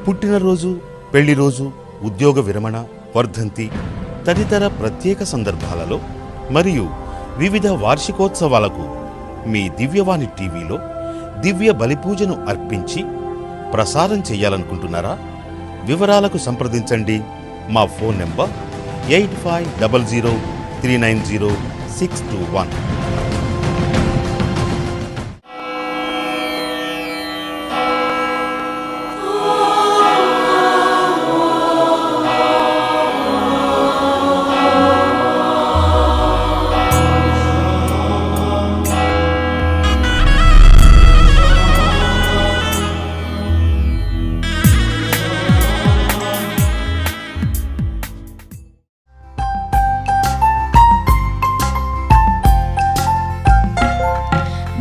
పుట్టినరోజు, పెళ్లి రోజు, ఉద్యోగ విరమణ, వర్ధంతి తదితర ప్రత్యేక సందర్భాలలో మరియు వివిధ వార్షికోత్సవాలకు మీ దివ్యవాణి టీవీలో దివ్య బలిపూజను అర్పించి ప్రసారం చేయాలనుకుంటున్నారా? వివరాలకు సంప్రదించండి. మా ఫోన్ నెంబర్ 8500390621.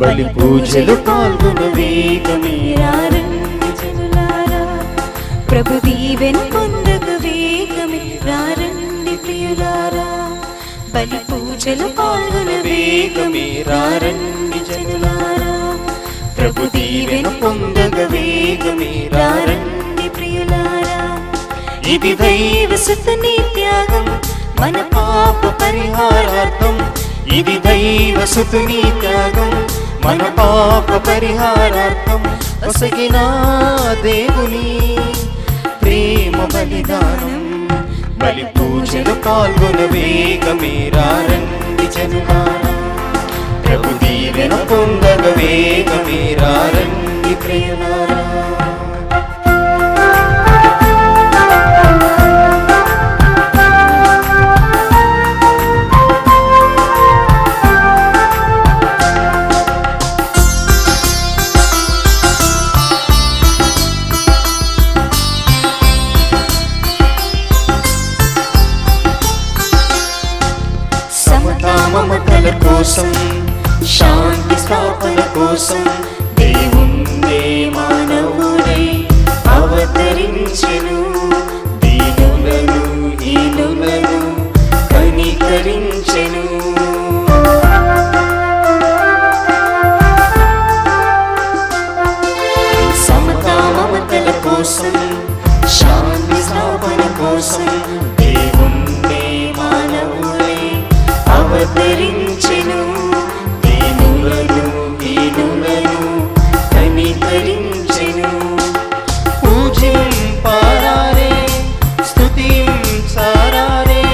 బలి పూజలు పాల్గొన వేగమేరారండి జనులారా, ప్రభు దీవెన పొందగ వేగమేరారండి ప్రియులారా. బలి పూజలు పాల్గొన వేగమేరారండి జనులారా, ప్రభు దీవెన పొందగ వేగమేరారండి ప్రియులారా. ఇది దైవసుతని త్యాగం మన పాప పరిహారార్థం, ఇది దైవసుతుని త్యాగం మన పాప పరిహారార్థం. ఒసగిన దేవుని ప్రేమ బలిదానం. బలి పూజలు పాల్గొన వేగమేరారండి జనులారా, ప్రభు దీవెన పొందగ వేగమేరారండి ప్రియులారా. మమతల కోసం, శాంతి స్థాపన కోసం దేవుడే మానవుడై అవతరించెను. దీనులను హీనులను కనికరించెను. సమతా మమతల కోసం, శాంతి స్థాపన కోసం దేవుడే మానవుడై అవతరించెను. దీనులను హీనులను కనికరించెను. పూజింపారారే, స్తుతించారారే,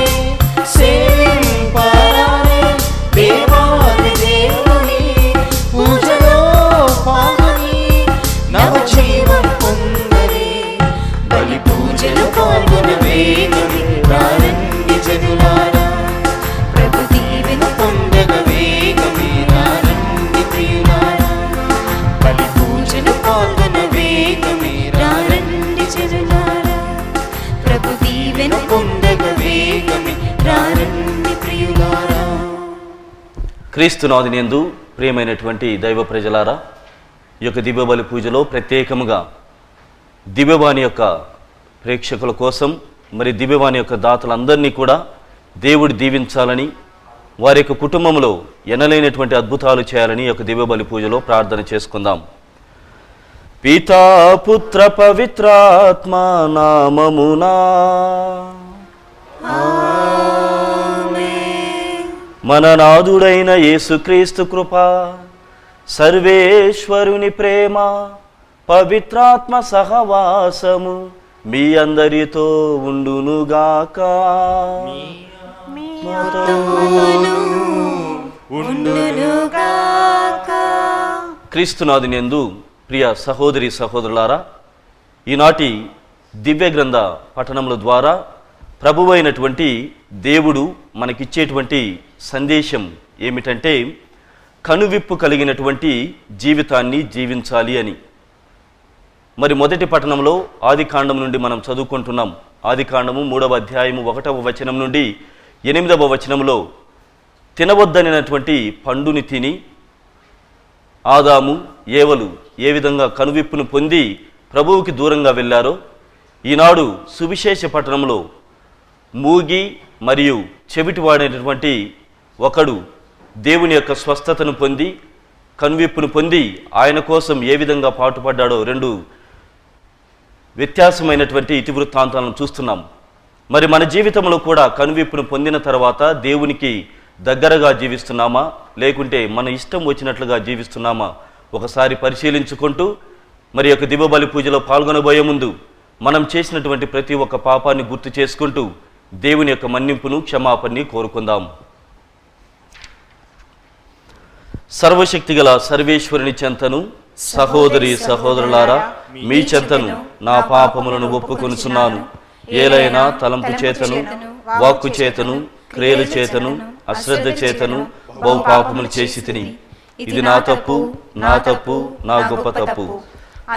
సేవింపారారే దేవాది దేవుని పూజలో పాల్గొని నవజీవం పొందరే. బలి పూజలు పాల్గొన వేగమేరారండి జనులారా, క్రీస్తునాథునియందు ప్రియమైనటువంటి దైవ ప్రజలారా, ఈ యొక్క దివ్యబలి పూజలో ప్రత్యేకముగా దివ్యవాణి యొక్క ప్రేక్షకుల కోసం, మరి దివ్యవాణి యొక్క దాతలందరినీ కూడా దేవుడు దీవించాలని, వారి యొక్క కుటుంబంలో ఎనలేనటువంటి అద్భుతాలు చేయాలని ఈ యొక్క దివ్యబలి పూజలో ప్రార్థన చేసుకుందాం. పితా పుత్ర పవిత్రాత్మ నామమునా మన నాథుడైన యేసుక్రీస్తు కృప, సర్వేశ్వరుని ప్రేమ, పవిత్రాత్మ సహవాసము మీ అందరితో ఉండునుగాక. క్రీస్తునాథునియందు ప్రియ సహోదరి సహోదరులారా, ఈనాటి దివ్య గ్రంథ పఠనముల ద్వారా ప్రభువైనటువంటి దేవుడు మనకిచ్చేటువంటి సందేశం ఏమిటంటే, కనువిప్పు కలిగినటువంటి జీవితాన్ని జీవించాలి అని. మరి మొదటి పఠనంలో ఆదికాండం నుండి మనం చదువుకుంటున్నాం. ఆదికాండము 3వ అధ్యాయము 1వ వచనం నుండి 8వ వచనంలో తినవద్దనినటువంటి పండుని తిని ఆదాము ఏవలు ఏ విధంగా కనువిప్పును పొంది ప్రభువుకి దూరంగా వెళ్ళారో, ఈనాడు సువిశేష పట్టణంలో మూగి మరియు చెవిటివాడైనటువంటి ఒకడు దేవుని యొక్క స్వస్థతను పొంది కనువిప్పును పొంది ఆయన కోసం ఏ విధంగా పాటుపడ్డాడో రెండు వ్యత్యాసమైనటువంటి ఇతివృత్తాంతాలను చూస్తున్నాం. మరి మన జీవితంలో కూడా కనువిప్పును పొందిన తర్వాత దేవునికి దగ్గరగా జీవిస్తున్నామా, లేకుంటే మన ఇష్టం వచ్చినట్లుగా జీవిస్తున్నామా ఒకసారి పరిశీలించుకుంటూ మరి యొక్క దివ్యబలి పూజలో పాల్గొనబోయే ముందు మనం చేసినటువంటి ప్రతి ఒక్క పాపాన్ని గుర్తు చేసుకుంటూ దేవుని యొక్క మన్నింపును, క్షమాపణని కోరుకుందాం. సర్వశక్తిగల సర్వేశ్వరుని చెంతను, సహోదరి సహోదరులారా, మీ చెంతను నా పాపములను ఒప్పుకొనుచున్నాను. ఏలైనా తలంపు చేతను, వాక్కు చేతను, క్రియల చేతను, అశ్రద్ధ చేతను బహు పాపములు చేసి తిని, ఇది నా తప్పు, నా గొప్ప తప్పు.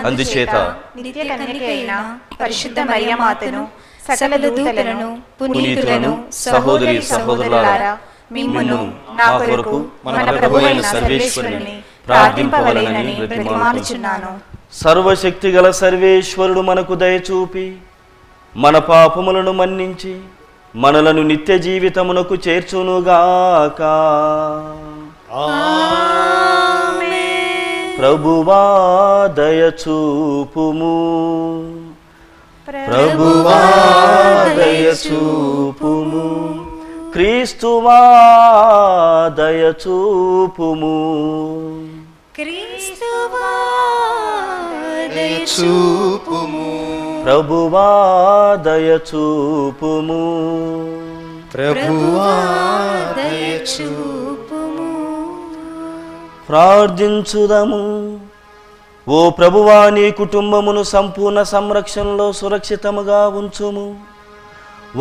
అందుచేత నిత్య కన్యక అయిన పరిశుద్ధ మరియమాతను, సకల దూతలను, పునీతులను, సహోదరి సహోదరులారా, మిమ్మును నా కొరకు మన ప్రభువైన సర్వేశ్వరుని ప్రార్థింపవలెనని బ్రతిమాలుచున్నాను. సర్వశక్తిగల సర్వేశ్వరుడు మనకు దయచూపి మన పాపములను మన్నించి మనలను నిత్య జీవితమునకు చేర్చునుగాక. ప్రభువా దయచూపుము, ప్రభువా దయచూపుము, క్రీస్తువా దయచూపుము, క్రీస్తువా దయచూపుము, ప్రభువా దయచూపుము, ప్రభువా దయచూపుము. ప్రార్థించుదము. ఓ ప్రభువా, నీ కుటుంబమును సంపూర్ణ సంరక్షణలో సురక్షితముగా ఉంచుము.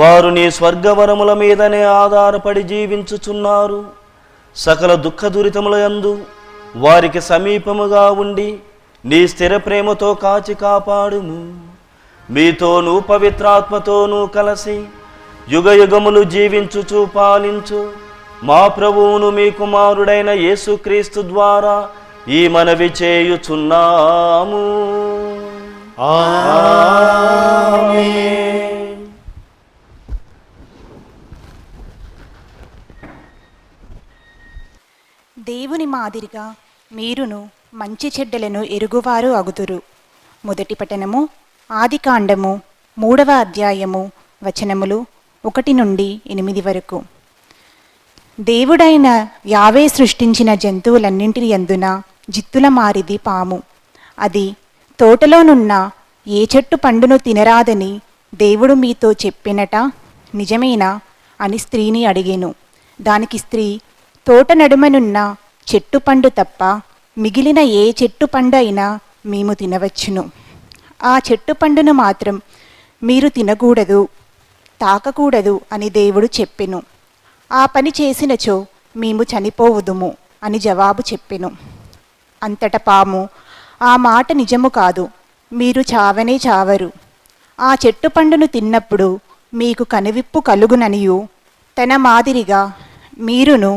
వారు నీ స్వర్గవరముల మీదనే ఆధారపడి జీవించుచున్నారు. సకల దుఃఖ దురితముల యందు వారికి సమీపముగా ఉండి నీ స్థిర ప్రేమతో కాచి కాపాడుము. మీతోనూ పవిత్రాత్మతోనూ కలిసి యుగయుగములు జీవించుచు పాలించు మా ప్రభువును మీ కుమారుడైన యేసుక్రీస్తు ద్వారా ఈ మనవి చేయుచున్నాము. ఆమేన్. దేవుని మాదిరిగా మీరును మంచి చెడ్డలను ఎరుగువారు అగుదురు. మొదటి పఠనము ఆదికాండము 3వ అధ్యాయము వచనములు 1 నుండి 8 వరకు. దేవుడైన యావే సృష్టించిన జంతువులన్నింటిని యందున జిత్తుల మారిది పాము. అది తోటలోనున్న ఏ చెట్టు పండును తినరాదని దేవుడు మీతో చెప్పినట నిజమేనా అని స్త్రీని అడిగెను. దానికి స్త్రీ, తోట నడుమనున్న చెట్టు పండు తప్ప మిగిలిన ఏ చెట్టు పండు అయినా మేము తినవచ్చును. ఆ చెట్టు పండును మాత్రం మీరు తినకూడదు, తాకకూడదు అని దేవుడు చెప్పెను. ఆ పని చేసినచో మేము చనిపోవుదుము అని జవాబు చెప్పెను. అంతట పాము, ఆ మాట నిజము కాదు, మీరు చావనే చావరు. ఆ చెట్టు పండును తిన్నప్పుడు మీకు కనువిప్పు కలుగుననియు తన మాదిరిగా మీరును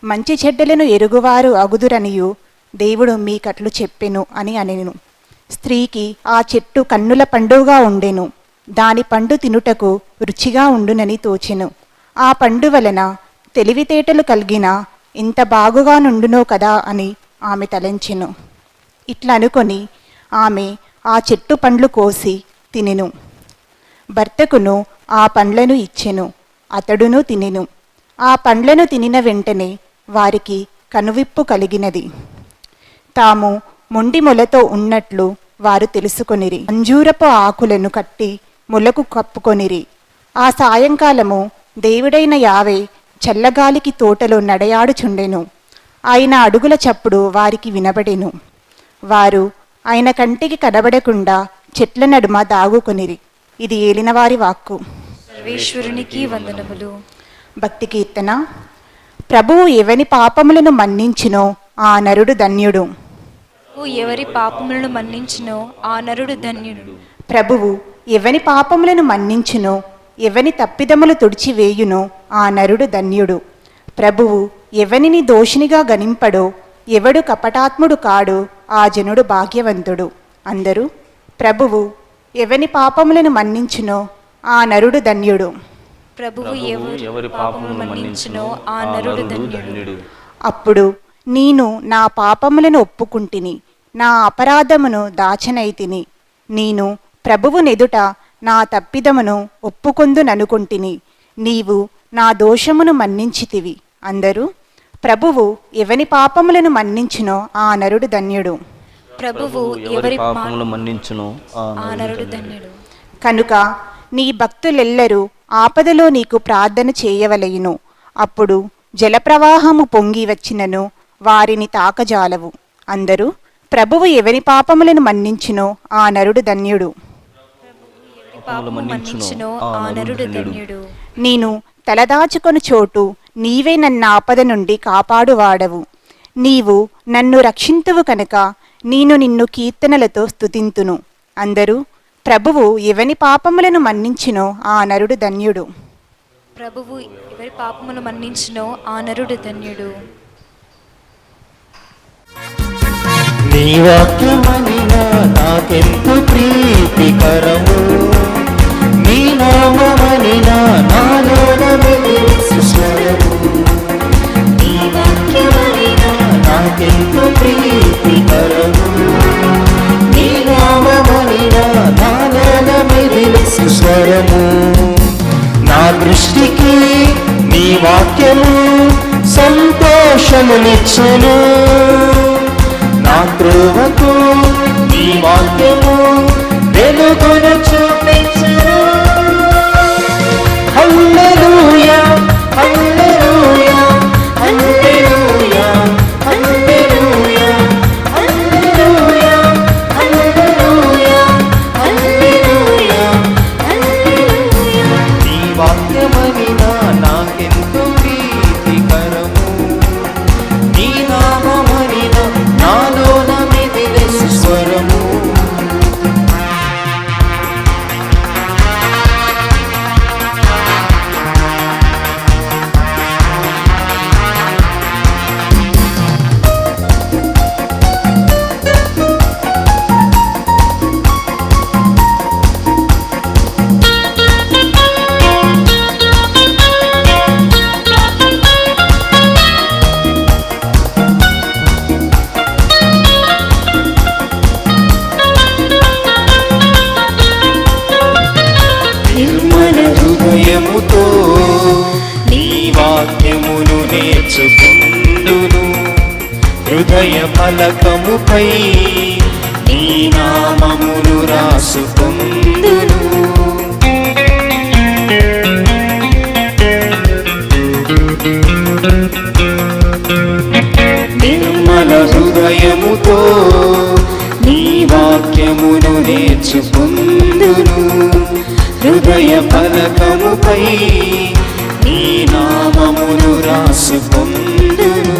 మంచి చెడ్డలను ఎరుగువారు అగుదురనియు దేవుడు మీకట్లు చెప్పెను అని అనెను. స్త్రీకి ఆ చెట్టు కన్నుల పండుగా ఉండెను. దాని పండు తినుటకు రుచిగా ఉండునని తోచెను. ఆ పండు వలన తెలివితేటలు కలిగిన ఇంత బాగుగా నుండునో కదా అని ఆమె తలంచెను. ఇట్లా అనుకొని ఆమె ఆ చెట్టు పండ్లు కోసి తినెను. భర్తకును ఆ పండ్లను ఇచ్చెను. అతడును తినెను. ఆ పండ్లను తినిన వెంటనే వారికి కనువిప్పు కలిగినది. తాము మొండి మొలతో ఉన్నట్లు వారు తెలుసుకొనిరి. అంజూరపు ఆకులను కట్టి మొలకు కప్పుకొనిరి. ఆ సాయంకాలము దేవుడైన యావే చల్లగాలికి తోటలో నడయాడుచుండెను. ఆయన అడుగుల చప్పుడు వారికి వినబడెను. వారు ఆయన కంటికి కనబడకుండా చెట్ల నడుమ దాగుకొనిరి. ఇది ఏలినవారి వాక్కు. సర్వేశ్వరునికి వందనములు. భక్తి కీర్తన. ప్రభువు ఎవని పాపములను మన్నించినో ఆ నరుడు ధన్యుడు. ఎవరి పాపములను మన్నించునో ఆ నరుడు ధన్యుడు. ప్రభువు ఎవని పాపములను మన్నించునో, ఎవని తప్పిదములు తుడిచివేయునో ఆ నరుడు ధన్యుడు. ప్రభువు ఎవనిని దోషినిగా గణింపడో, ఎవడు కపటాత్ముడు కాడో ఆ జనుడు భాగ్యవంతుడు. అందరూ ప్రభువు ఎవని పాపములను మన్నించునో ఆ నరుడు ధన్యుడు. ప్రభువు ఎవరి పాపములను మన్నించునో ఆ నరుడు ధన్యుడు. అప్పుడు నేను నా పాపములను ఒప్పుకుంటిని, నా అపరాధమును దాచనైతిని. నేను ప్రభువునెదుట నా తప్పిదమును ఒప్పుకొందుననుకొంటిని. నీవు నా దోషమును మన్నించితివి. అందరూ ప్రభువు ఎవని పాపములను మన్నించునో ఆ నరుడు ధన్యుడు. ప్రభువు ఎవరి పాపములు మన్నించును ఆ నరుడు ధన్యుడు. కనుక నీ భక్తులెల్లరూ ఆపదలో నీకు ప్రార్థన చేయవలయును. అప్పుడు జలప్రవాహము పొంగి వచ్చినను వారిని తాకజాలవు. అందరూ ప్రభువు ఎవని పాపములను మన్నించునో ఆ నరుడు ధన్యుడు. పాపము మన్నించునో ఆ నరుడు ధన్యుడు. నేను తలదాచుకొని చోటు నీవే నన్ను ఆపద నుండి కాపాడువాడవు. నీవు నన్ను రక్షింతువు కనుక నేను నిన్ను కీర్తనలతో స్తుతింతును. అందరూ ప్రభువు ఎవని పాపములను మన్నించునో ఆ నరుడు ధన్యుడు. ప్రభువు ఎవరి పాపమును మన్నించునో ఆ నరుడు ధన్యుడు. నీ వాక్యమనినా నాకెంతో ప్రీతికరము, నీ నామమనినా నాలోన వెలిసు స్వరము. నీ వాక్యమనినా నాకెంతో ప్రీతికరము, నీ నామమనినా నాలోన వెలిసు స్వరము. నా దృష్టికి నీ వాక్యము సంతోషమునిచ్చును, నా త్రోవకు నీ వాక్యము వెలుగును చూపించును. హల్లెలూయా హల్లెలూయా హల్లెలూయా హల్లెలూయా హల్లెలూయా హల్లెలూయా హల్లెలూయా హల్లెలూయా. నీ వాక్యమనినా నాకెంతో ప్రీతికరము, నీ నామమనినా నాలోన మెదిలే స్వరము. నిర్మల హృదయముతో నీ వాక్యమును నేర్చుకుందును, హృదయ ఫలకముపై నీ నామమును రాసుకుందును. నిర్మల హృదయముతో నీ వాక్యమును నేర్చుకుందును, హృదయ ఫలకముపై నీ నామమును రాసుకుందును.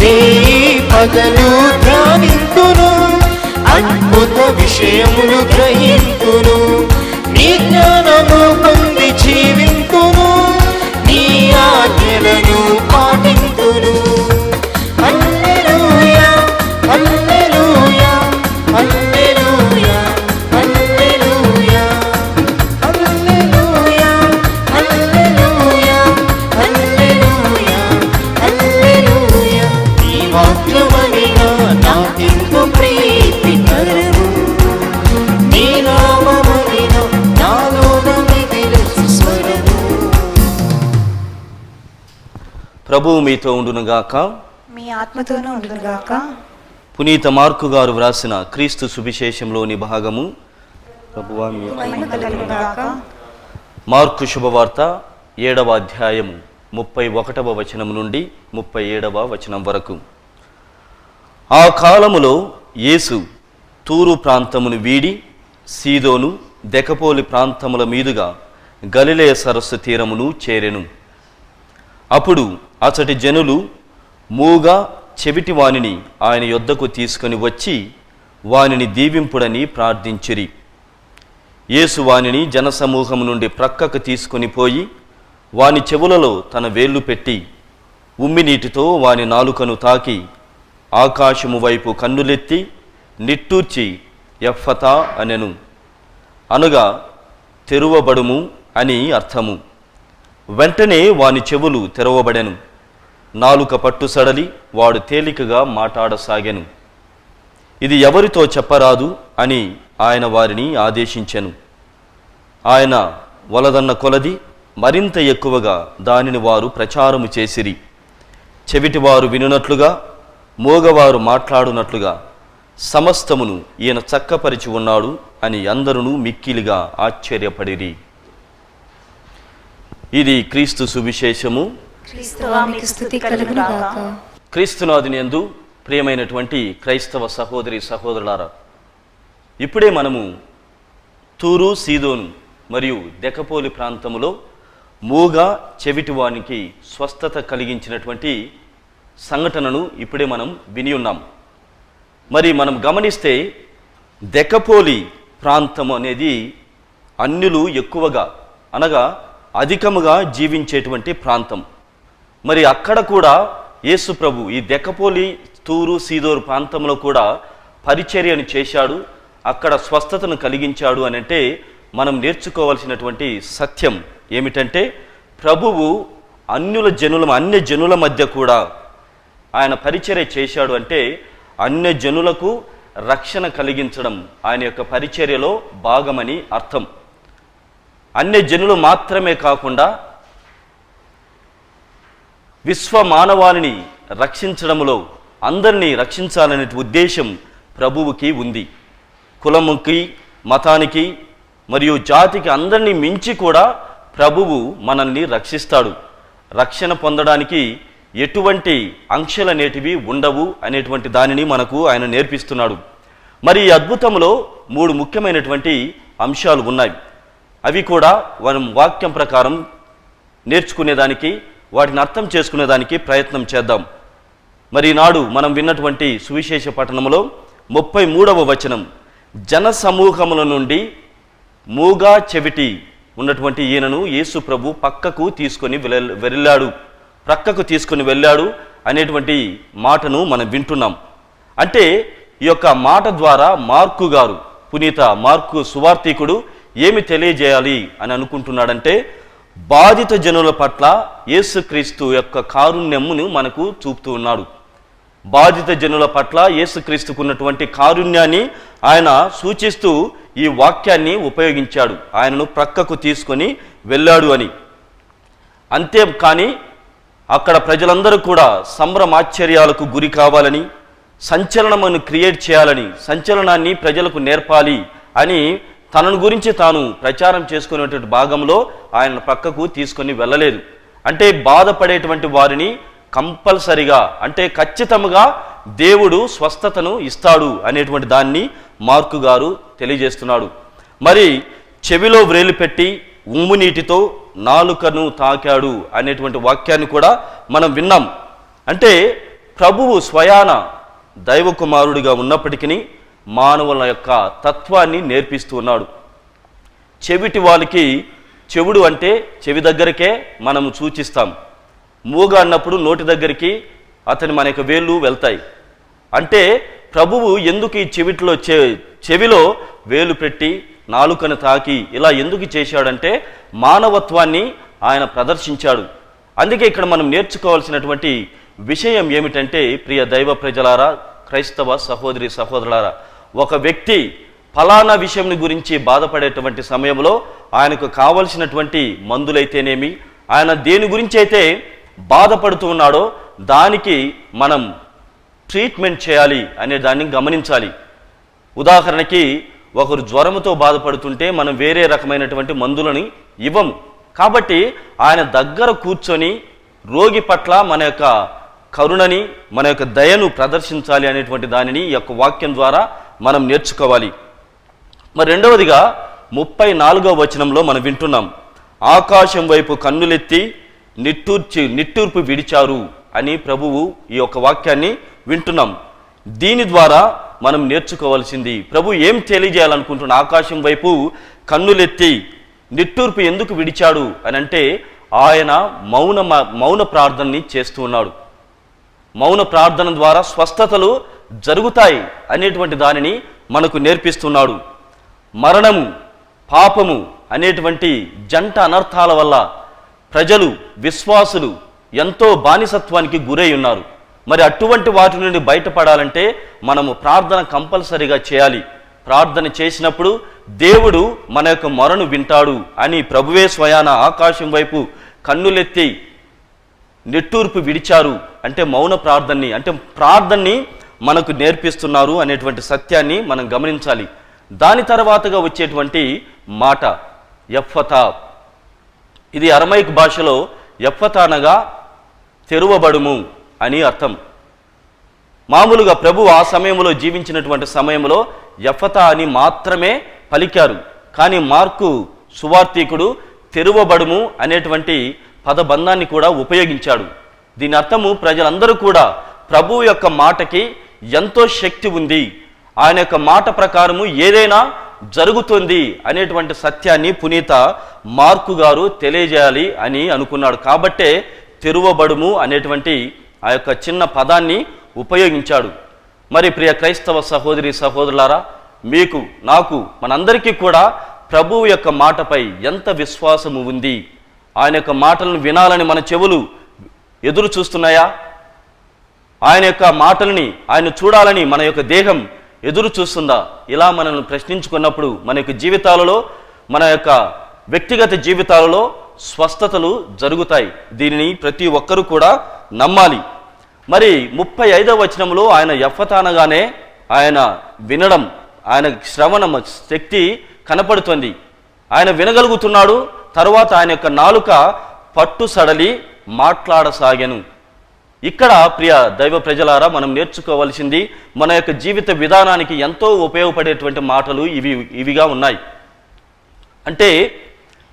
రేయి పగలు ధ్యానింతును, అద్భుత విషయములు గ్రహింతును, నీ జ్ఞానము పొంది జీవింతును, నీ ఆజ్ఞలను పాటింతును. హల్లెలూయా హల్లెలూయా హల్లెలూయా హల్లెలూయా హల్లెలూయా హల్లెలూయా హల్లెలూయా హల్లెలూయా. నీ వాక్యమనినా నాకెంతో ప్రీతికరము, నీ నామమనినా నాలోన మెదిలే స్వరము. ప్రభువు మీతో ఉండునుగాక. మీ ఆత్మతోనూ ఉండుగాక. పునీత మార్కు గారు వ్రాసిన క్రీస్తు సువిశేషంలోని భాగము. ప్రభువా మీ మహిమ కలుగుగాక. మార్కు శుభవార్త 7వ అధ్యాయము 31వ వచనం నుండి 37వ వచనం వరకు. ఆ కాలములో యేసు తూరు ప్రాంతమును వీడి సీదోను దెకపోలి ప్రాంతముల మీదుగా గలిలయ సరస్సు తీరమును చేరెను. అప్పుడు అతడి జనులు మూగ చెవిటి వానిని ఆయన యొద్దకు తీసుకొని వచ్చి వానిని దీవింపుడని ప్రార్థించిరి. యేసు వానిని జనసమూహము నుండి ప్రక్కకు తీసుకొని పోయి వాని చెవులలో తన వేళ్లు పెట్టి ఉమ్మినీటితో వాని నాలుకను తాకి ఆకాశము వైపు కన్నులెత్తి నిట్టూర్చి ఎఫ్ఫతా అనెను, అనగా తెరువబడుము అని అర్థము. వెంటనే వాని చెవులు తెరవబడెను, నాలుక పట్టు సడలి వాడు తేలికగా మాట్లాడసాగెను. ఇది ఎవరితో చెప్పరాదు అని ఆయన వారిని ఆదేశించెను. ఆయన వలదన్న కొలది మరింత ఎక్కువగా దానిని వారు ప్రచారము చేసిరి. చెవిటివారు వినునట్లుగా, మోగవారు మాట్లాడునట్లుగా సమస్తమును ఈయన చక్కపరిచి ఉన్నాడు అని అందరూ మిక్కిలిగా ఆశ్చర్యపడిరి. ఇది క్రీస్తు సువిశేషము. క్రీస్తువా మీకు స్తుతి కలుగును గాక. క్రీస్తునాథుని యందు ప్రియమైనటువంటి క్రైస్తవ సహోదరి సహోదరులారా, ఇప్పుడే మనము తూరు, సీదోను మరియు దెకపోలి ప్రాంతములో మూగ చెవిటివానికి స్వస్థత కలిగించినటువంటి సంఘటనను ఇప్పుడే మనం విని ఉన్నాం. మరి మనం గమనిస్తే దెకపోలి ప్రాంతం అనేది అన్యులు ఎక్కువగా అనగా అధికముగా జీవించేటువంటి ప్రాంతం. మరి అక్కడ కూడా యేసు ప్రభు ఈ దెకపోలి, తూరు, సీదోరు ప్రాంతంలో కూడా పరిచర్యను చేశాడు, అక్కడ స్వస్థతను కలిగించాడు అని అంటే మనం నేర్చుకోవాల్సినటువంటి సత్యం ఏమిటంటే, ప్రభువు అన్య జనుల మధ్య కూడా ఆయన పరిచర్య చేశాడు అంటే అన్య జనులకు రక్షణ కలిగించడం ఆయన యొక్క పరిచర్యలో భాగమని అర్థం. అన్య జనులు మాత్రమే కాకుండా విశ్వ మానవాళిని రక్షించడంలో అందరినీ రక్షించాలనే ఉద్దేశం ప్రభువుకి ఉంది. కులముకి, మతానికి మరియు జాతికి అందరినీ మించి కూడా ప్రభువు మనల్ని రక్షిస్తాడు. రక్షణ పొందడానికి ఎటువంటి ఆంక్షలనేటివి ఉండవు అనేటువంటి దానిని మనకు ఆయన నేర్పిస్తున్నాడు. మరి ఈ అద్భుతంలో 3 ముఖ్యమైనటువంటి అంశాలు ఉన్నాయి. అవి కూడా మనం వాక్యం ప్రకారం నేర్చుకునేదానికి, వాటిని అర్థం చేసుకునేదానికి ప్రయత్నం చేద్దాం. మరి ఈనాడు మనం విన్నటువంటి సువిశేష పఠనంలో 33వ వచనం, జన సమూహముల నుండి మూగా చెవిటి ఉన్నటువంటి ఈయనను యేసు ప్రభు ప్రక్కకు తీసుకొని వెళ్ళాడు అనేటువంటి మాటను మనం వింటున్నాం. అంటే ఈ యొక్క మాట ద్వారా మార్కు గారు, పునీత మార్కు సువార్తికుడు ఏమి తెలియజేయాలి అని అనుకుంటున్నాడంటే, బాధిత జనుల పట్ల యేసుక్రీస్తు యొక్క కారుణ్యమును మనకు చూపుతూ ఉన్నాడు. బాధిత జనుల పట్ల యేసుక్రీస్తుకు ఉన్నటువంటి కారుణ్యాన్ని ఆయన సూచిస్తూ ఈ వాక్యాన్ని ఉపయోగించాడు. ఆయనను ప్రక్కకు తీసుకొని వెళ్ళాడు అని. అంతే కానీ అక్కడ ప్రజలందరూ కూడా సంభ్రమాశ్చర్యాలకు గురి కావాలని, సంచలనమును క్రియేట్ చేయాలని, సంచలనాన్ని ప్రజలకు నేర్పాలి అని తనను గురించి తాను ప్రచారం చేసుకునేటువంటి భాగంలో ఆయన పక్కకు తీసుకొని వెళ్ళలేదు. అంటే బాధపడేటువంటి వారిని కంపల్సరిగా, అంటే ఖచ్చితంగా దేవుడు స్వస్థతను ఇస్తాడు అనేటువంటి దాన్ని మార్కు గారు తెలియజేస్తున్నాడు. మరి చెవిలో వ్రేలు పెట్టి ఉమ్ము నీటితో నాలుకను తాకాడు అనేటువంటి వాక్యాన్ని కూడా మనం విన్నాం. అంటే ప్రభువు స్వయాన దైవ కుమారుడిగా ఉన్నప్పటికీ మానవుల యొక్క తత్వాన్ని నేర్పిస్తూ ఉన్నాడు. చెవిటి వాళ్ళకి చెవుడు అంటే చెవి దగ్గరకే మనము సూచిస్తాం. మూగ అన్నప్పుడు నోటి దగ్గరికి మన యొక్క వేళ్ళు వెళ్తాయి. అంటే ప్రభువు ఎందుకు ఈ చెవిలో వేలు పెట్టి నాలుకను తాకి ఇలా ఎందుకు చేశాడంటే మానవత్వాన్ని ఆయన ప్రదర్శించాడు. అందుకే ఇక్కడ మనం నేర్చుకోవాల్సినటువంటి విషయం ఏమిటంటే, ప్రియ దైవ ప్రజలారా, క్రైస్తవ సహోదరి సహోదరులారా, ఒక వ్యక్తి ఫలానా విషయం గురించి బాధపడేటువంటి సమయంలో ఆయనకు కావలసినటువంటి మందులైతేనేమి, ఆయన దేని గురించి అయితే బాధపడుతూ ఉన్నాడో దానికి మనం ట్రీట్మెంట్ చేయాలి అనే దాన్ని గమనించాలి. ఉదాహరణకి ఒకరు జ్వరంతో బాధపడుతుంటే మనం వేరే రకమైనటువంటి మందులని ఇవ్వము. కాబట్టి ఆయన దగ్గర కూర్చొని రోగి పట్ల మన యొక్క కరుణని, మన యొక్క దయను ప్రదర్శించాలి అనేటువంటి దానిని ఈ యొక్క వాక్యం ద్వారా మనం నేర్చుకోవాలి. మరి రెండవదిగా 34వ వచనంలో మనం వింటున్నాం, ఆకాశం వైపు కన్నులెత్తి నిట్టూర్పు విడిచారు అని ప్రభువు ఈ యొక్క వాక్యాన్ని వింటున్నాం. దీని ద్వారా మనం నేర్చుకోవాల్సింది, ప్రభు ఏం తెలియజేయాలనుకుంటున్న, ఆకాశం వైపు కన్నులెత్తి నిట్టూర్పు ఎందుకు విడిచాడు అని అంటే ఆయన మౌన ప్రార్థనని చేస్తూ ఉన్నాడు. మౌన ప్రార్థన ద్వారా స్వస్థతలు జరుగుతాయి అనేటువంటి దానిని మనకు నేర్పిస్తున్నాడు. మరణము, పాపము అనేటువంటి జంట అనర్థాల వల్ల ప్రజలు, విశ్వాసులు ఎంతో బానిసత్వానికి గురై ఉన్నారు. మరి అటువంటి వాటి నుండి బయటపడాలంటే మనము ప్రార్థన కంపల్సరీగా చేయాలి. ప్రార్థన చేసినప్పుడు దేవుడు మన యొక్క మొరను వింటాడు అని ప్రభువే స్వయాన ఆకాశం వైపు కన్నులెత్తి నిట్టూర్పు విడిచారు. అంటే మౌన ప్రార్థనని, అంటే ప్రార్థనని మనకు నేర్పిస్తున్నారు అనేటువంటి సత్యాన్ని మనం గమనించాలి. దాని తర్వాతగా వచ్చేటువంటి మాట ఎఫ్ఫతా. ఇది అరమైక్ భాషలో ఎఫ్ఫతా అనగా తెరువబడుము అని అర్థం. మామూలుగా ప్రభు ఆ సమయంలో జీవించినటువంటి సమయంలో ఎఫ్ఫతా అని మాత్రమే పలికారు. కానీ మార్కు సువార్తీకుడు తెరువబడుము అనేటువంటి పదబంధాన్ని కూడా ఉపయోగించాడు. దీని అర్థము ప్రజలందరూ కూడా ప్రభు యొక్క మాటకి ఎంతో శక్తి ఉంది, ఆయన యొక్క మాట ప్రకారము ఏదైనా జరుగుతుంది అనేటువంటి సత్యాన్ని పునీత మార్కు గారు తెలియజేయాలి అని అనుకున్నాడు. కాబట్టే తెరువబడుము అనేటువంటి ఆ యొక్క చిన్న పదాన్ని ఉపయోగించాడు. మరి ప్రియ క్రైస్తవ సహోదరి సహోదరులారా, మీకు నాకు మనందరికీ కూడా ప్రభువు యొక్క మాటపై ఎంత విశ్వాసము ఉంది? ఆయన యొక్క మాటలను వినాలని మన చెవులు ఎదురు చూస్తున్నాయా? ఆయన యొక్క మాటలని ఆయన చూడాలని మన యొక్క దేహం ఎదురు చూస్తుందా? ఇలా మనల్ని ప్రశ్నించుకున్నప్పుడు మన యొక్క జీవితాలలో, మన యొక్క వ్యక్తిగత జీవితాలలో స్వస్థతలు జరుగుతాయి. దీనిని ప్రతి ఒక్కరూ కూడా నమ్మాలి. మరి 35వ వచనంలో ఆయన ఎఫ్ఫతా అనగానే ఆయన వినడం, ఆయన శ్రవణ శక్తి కనపడుతుంది, ఆయన వినగలుగుతున్నాడు. తరువాత ఆయన యొక్క నాలుక పట్టు సడలి మాట్లాడసాగాను. ఇక్కడ ప్రియ దైవ ప్రజలారా, మనం నేర్చుకోవాల్సింది మన యొక్క జీవిత విధానానికి ఎంతో ఉపయోగపడేటువంటి మాటలు ఇవిగా ఉన్నాయి. అంటే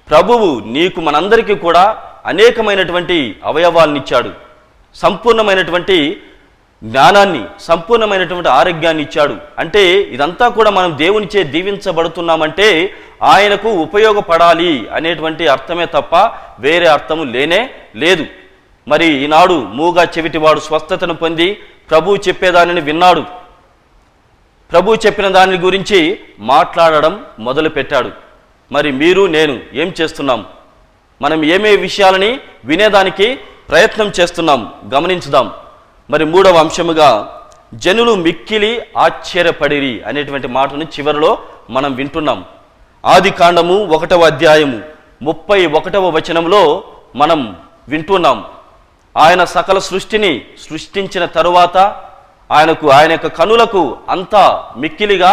ప్రభువు నీకు మనందరికీ కూడా అనేకమైనటువంటి అవయవాలను ఇచ్చాడు, సంపూర్ణమైనటువంటి జ్ఞానాన్ని, సంపూర్ణమైనటువంటి ఆరోగ్యాన్ని ఇచ్చాడు. అంటే ఇదంతా కూడా మనం దేవునిచే దీవించబడుతున్నామంటే ఆయనకు ఉపయోగపడాలి అనేటువంటి అర్థమే తప్ప వేరే అర్థము లేనే లేదు. మరి ఈనాడు మూగా చెవిటివాడు స్వస్థతను పొంది ప్రభువు చెప్పేదానిని విన్నాడు, ప్రభువు చెప్పిన దాని గురించి మాట్లాడడం మొదలుపెట్టాడు. మరి మీరు నేను ఏం చేస్తున్నాం? మనం ఏమే విషయాలని వినేదానికి ప్రయత్నం చేస్తున్నాం గమనించుదాం. మరి 3వ అంశముగా జనులు మిక్కిలి ఆశ్చర్యపడిరి అనేటువంటి మాటను చివరిలో మనం వింటున్నాం. ఆది కాండము 1వ అధ్యాయము 31వ వచనంలో మనం వింటున్నాం. ఆయన సకల సృష్టిని సృష్టించిన తరువాత ఆయన యొక్క కనులకు అంతా మిక్కిలిగా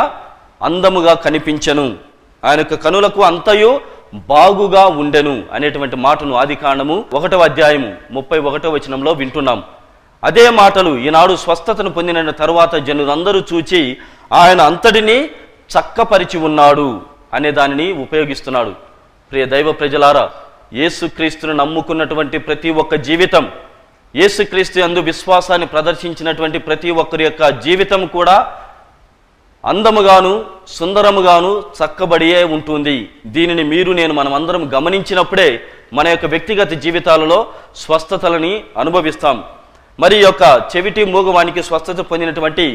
అందముగా కనిపించెను, ఆయన యొక్క కనులకు అంతయు బాగుగా ఉండెను అనేటువంటి మాటను ఆది కాండము 1వ అధ్యాయము 31వ వచనంలో వింటున్నాం. అదే మాటలు ఈనాడు స్వస్థతను పొందిన తరువాత జనులందరూ చూచి ఆయన అంతటినీ చక్కపరిచి ఉన్నాడు అనే దానిని ఉపయోగిస్తున్నాడు. ప్రియ దైవ ప్రజలారా, యేసుక్రీస్తును నమ్ముకున్నటువంటి ప్రతి ఒక్క జీవితం, యేసుక్రీస్తు యందు విశ్వాసాన్ని ప్రదర్శించినటువంటి ప్రతి ఒక్కరి యొక్క జీవితం కూడా అందముగాను సుందరముగాను చక్కబడియే ఉంటుంది. దీనిని మీరు నేను మనమందరం గమనించినప్పుడే మన యొక్క వ్యక్తిగత జీవితాలలో స్వస్థతలని అనుభవిస్తాం. మరి యొక్క చెవిటి మూగవానికి స్వస్థత పొందినటువంటి